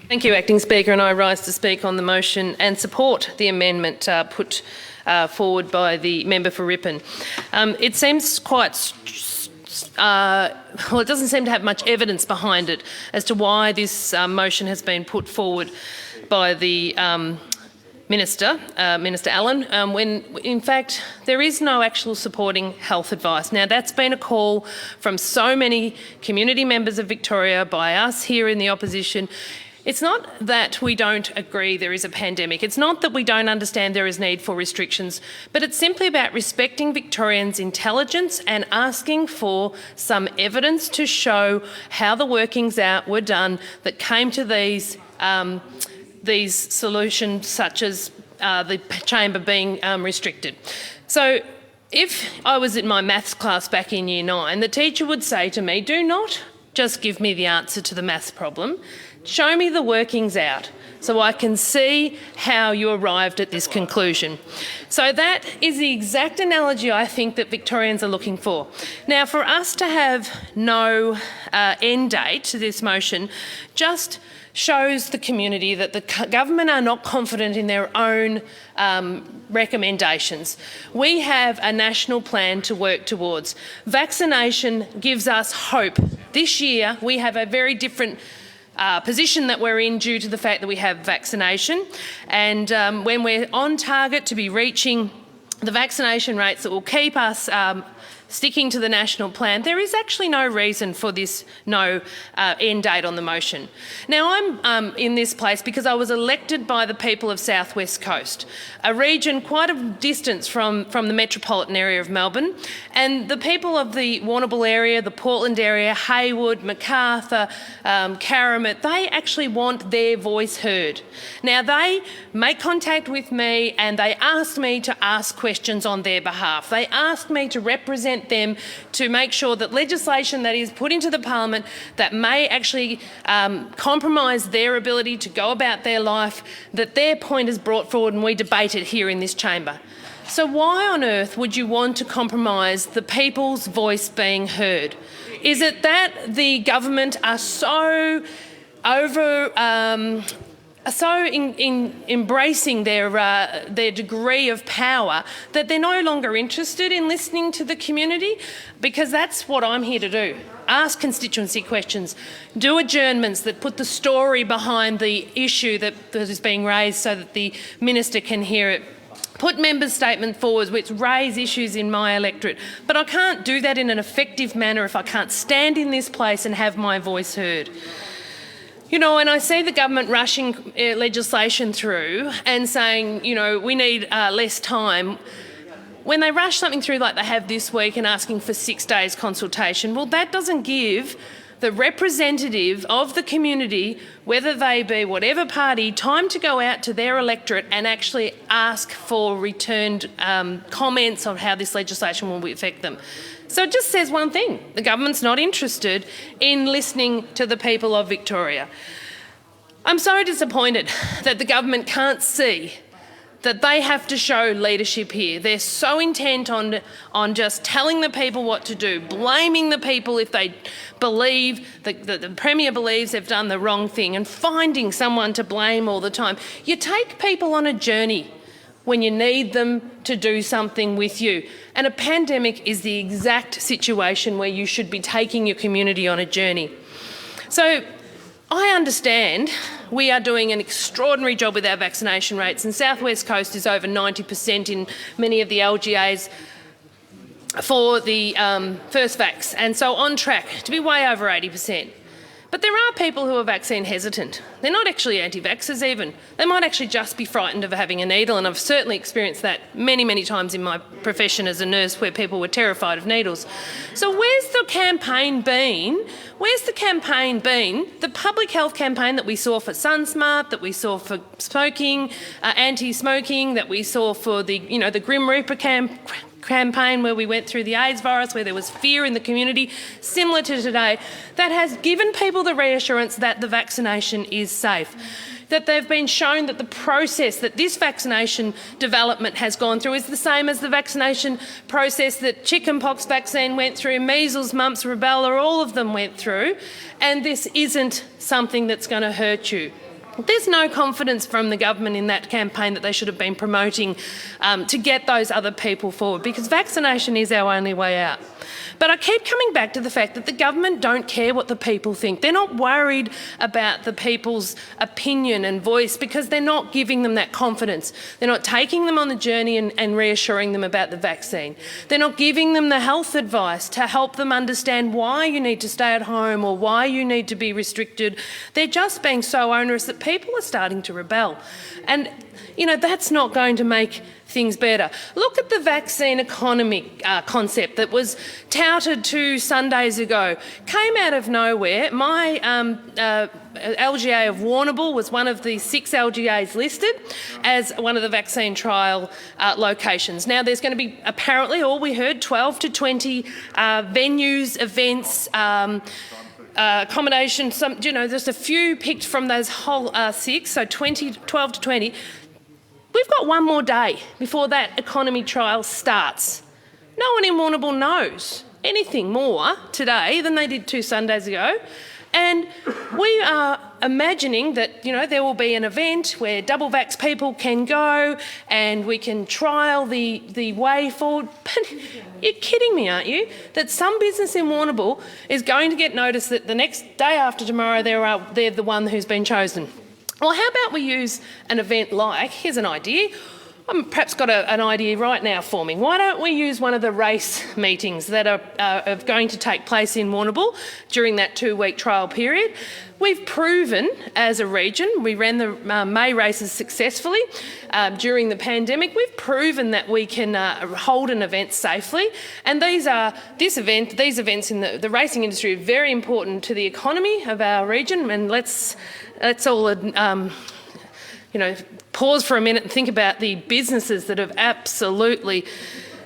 Thank you, Acting Speaker, and I rise to speak on the motion and support the amendment put forward by the member for Ripon. It seems quite well, it doesn't seem to have much evidence behind it as to why this motion has been put forward by the Minister Allen, when in fact there is no actual supporting health advice. Now, that's been a call from so many community members of Victoria, by us here in the opposition. It's not that we don't agree there is a pandemic. It's not that we don't understand there is need for restrictions, but it's simply about respecting Victorians' intelligence and asking for some evidence to show how the workings out were done that came to these solutions, such as the chamber being restricted. So if I was in my maths class back in Year 9, the teacher would say to me, do not just give me the answer to the maths problem, show me the workings out so I can see how you arrived at this conclusion. So that is the exact analogy I think that Victorians are looking for. Now, for us to have no end date to this motion just shows the community that the government are not confident in their own recommendations. We have a national plan to work towards. Vaccination gives us hope. This year we have a very different position that we're in due to the fact that we have vaccination, and when we're on target to be reaching the vaccination rates that will keep us sticking to the national plan, there is actually no reason for this no end date on the motion. Now, I'm in this place because I was elected by the people of South West Coast, a region quite a distance from the metropolitan area of Melbourne, and the people of the Warrnambool area, the Portland area, Haywood, Macarthur, Karamat, they actually want their voice heard. Now, they make contact with me and they asked me to ask questions on their behalf. They asked me to represent them to make sure that legislation that is put into the parliament that may actually compromise their ability to go about their life, that their point is brought forward and we debate it here in this chamber. So why on earth would you want to compromise the people's voice being heard? Is it that the government are so embracing their degree of power that they're no longer interested in listening to the community? Because that's what I'm here to do. Ask constituency questions, do adjournments that put the story behind the issue that is being raised so that the minister can hear it. Put members' statements forward which raise issues in my electorate. But I can't do that in an effective manner if I can't stand in this place and have my voice heard. You know, and I see the government rushing legislation through and saying, you know, we need less time. When they rush something through like they have this week and asking for 6 days consultation, well, that doesn't give the representative of the community, whether they be whatever party, time to go out to their electorate and actually ask for returned comments on how this legislation will affect them. So it just says one thing: the government's not interested in listening to the people of Victoria. I'm so disappointed that the government can't see that they have to show leadership here. They're so intent on just telling the people what to do, blaming the people if they believe that the Premier believes they've done the wrong thing, and finding someone to blame all the time. You take people on a journey when you need them to do something with you. And a pandemic is the exact situation where you should be taking your community on a journey. So I understand we are doing an extraordinary job with our vaccination rates, and South West Coast is over 90% in many of the LGAs for the first vax, and so on track to be way over 80%. But there are people who are vaccine hesitant. They're not actually anti-vaxxers even. They might actually just be frightened of having a needle, and I've certainly experienced that many, many times in my profession as a nurse where people were terrified of needles. So where's the campaign been? Where's the campaign been? The public health campaign that we saw for SunSmart, that we saw for smoking, anti-smoking, that we saw for the Grim Reaper campaign where we went through the AIDS virus, where there was fear in the community, similar to today, that has given people the reassurance that the vaccination is safe. that they've been shown that the process that this vaccination development has gone through is the same as the vaccination process that chickenpox vaccine went through, measles, mumps, rubella, all of them went through, and this isn't something that's going to hurt you. There's no confidence from the government in that campaign that they should have been promoting to get those other people forward, because vaccination is our only way out. But I keep coming back to the fact that the government don't care what the people think. They're not worried about the people's opinion and voice because they're not giving them that confidence. They're not taking them on the journey and reassuring them about the vaccine. They're not giving them the health advice to help them understand why you need to stay at home or why you need to be restricted. They're just being so onerous that people are starting to rebel. And, you know, that's not going to make things better. Look at the vaccine economy concept that was touted 2 Sundays ago. Came out of nowhere. My LGA of Warrnambool was one of the 6 LGAs listed as one of the vaccine trial locations. Now there's going to be, apparently, all we heard, 12 to 20 venues, events, accommodation, just a few picked from those whole 6, so 12 to 20. We've got one more day before that economy trial starts. No one in Warrnambool knows anything more today than they did 2 Sundays ago. And we are imagining that, there will be an event where double vax people can go and we can trial the way forward. But you're kidding me, aren't you? That some business in Warrnambool is going to get notice that the next day after tomorrow they're the one who's been chosen. Well, how about we use an event like, here's an idea, I've perhaps got an idea right now for me. Why don't we use one of the race meetings that are going to take place in Warrnambool during that 2-week trial period? We've proven as a region, we ran the May races successfully during the pandemic. We've proven that we can hold an event safely, and these events in the racing industry are very important to the economy of our region. And let's all pause for a minute and think about the businesses that have absolutely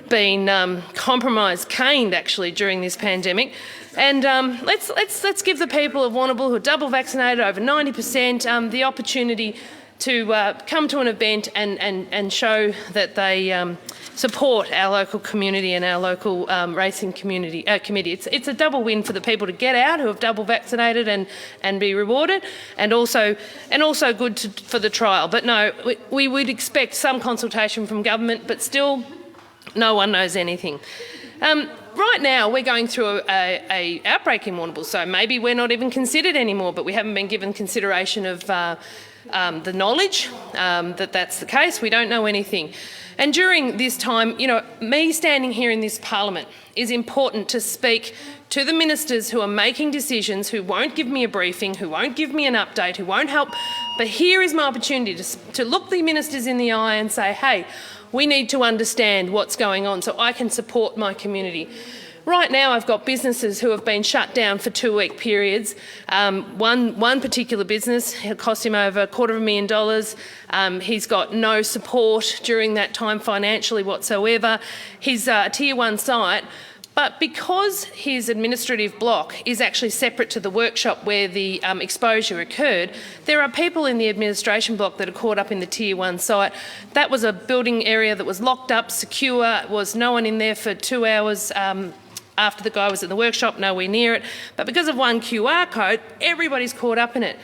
been compromised, caned actually during this pandemic. And let's give the people of Warrnambool who are double vaccinated, over 90%, the opportunity to come to an event and show that they support our local community and our local racing committee. It's a double win for the people to get out who have double vaccinated and be rewarded, and also good for the trial. But no, we would expect some consultation from government, but still no one knows anything. Right now we're going through a outbreak in Warrnambool, so maybe we're not even considered anymore, but we haven't been given consideration of the knowledge that that's the case. We don't know anything. And during this time, me standing here in this parliament is important to speak to the ministers who are making decisions, who won't give me a briefing, who won't give me an update, who won't help. But here is my opportunity to look the ministers in the eye and say, hey, we need to understand what's going on so I can support my community. Right now I've got businesses who have been shut down for 2-week periods. One particular business, it cost him over $250,000. He's got no support during that time financially whatsoever. He's a Tier 1 site, but because his administrative block is actually separate to the workshop where the exposure occurred, there are people in the administration block that are caught up in the Tier 1 site. That was a building area that was locked up, secure, was no one in there for 2 hours after the guy was at the workshop, nowhere near it. But because of one QR code, everybody's caught up in it.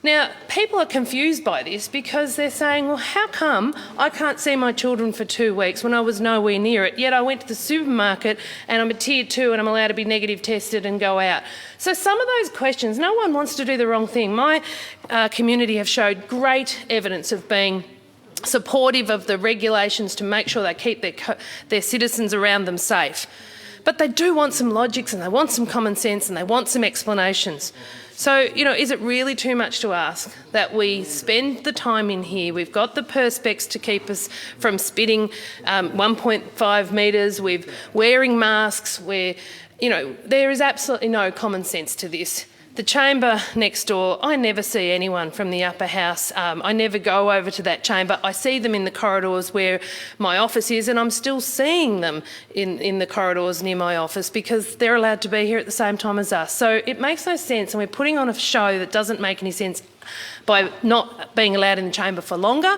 Now, people are confused by this because they're saying, well, how come I can't see my children for 2 weeks when I was nowhere near it, yet I went to the supermarket and I'm a Tier 2 and I'm allowed to be negative tested and go out? So some of those questions, no one wants to do the wrong thing. My community have showed great evidence of being supportive of the regulations to make sure they keep their citizens around them safe. But they do want some logics and they want some common sense and they want some explanations. So, is it really too much to ask that we spend the time in here? We've got the perspex to keep us from spitting 1.5 metres. We're wearing masks. There is absolutely no common sense to this. The chamber next door, I never see anyone from the upper house. I never go over to that chamber. I see them in the corridors where my office is, and I'm still seeing them in the corridors near my office because they're allowed to be here at the same time as us. So it makes no sense, and we're putting on a show that doesn't make any sense by not being allowed in the chamber for longer.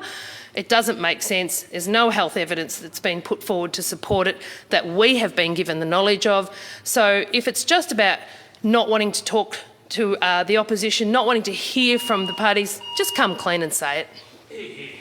It doesn't make sense. There's no health evidence that's been put forward to support it that we have been given the knowledge of. So if it's just about not wanting to talk to the opposition, not wanting to hear from the parties, just come clean and say it.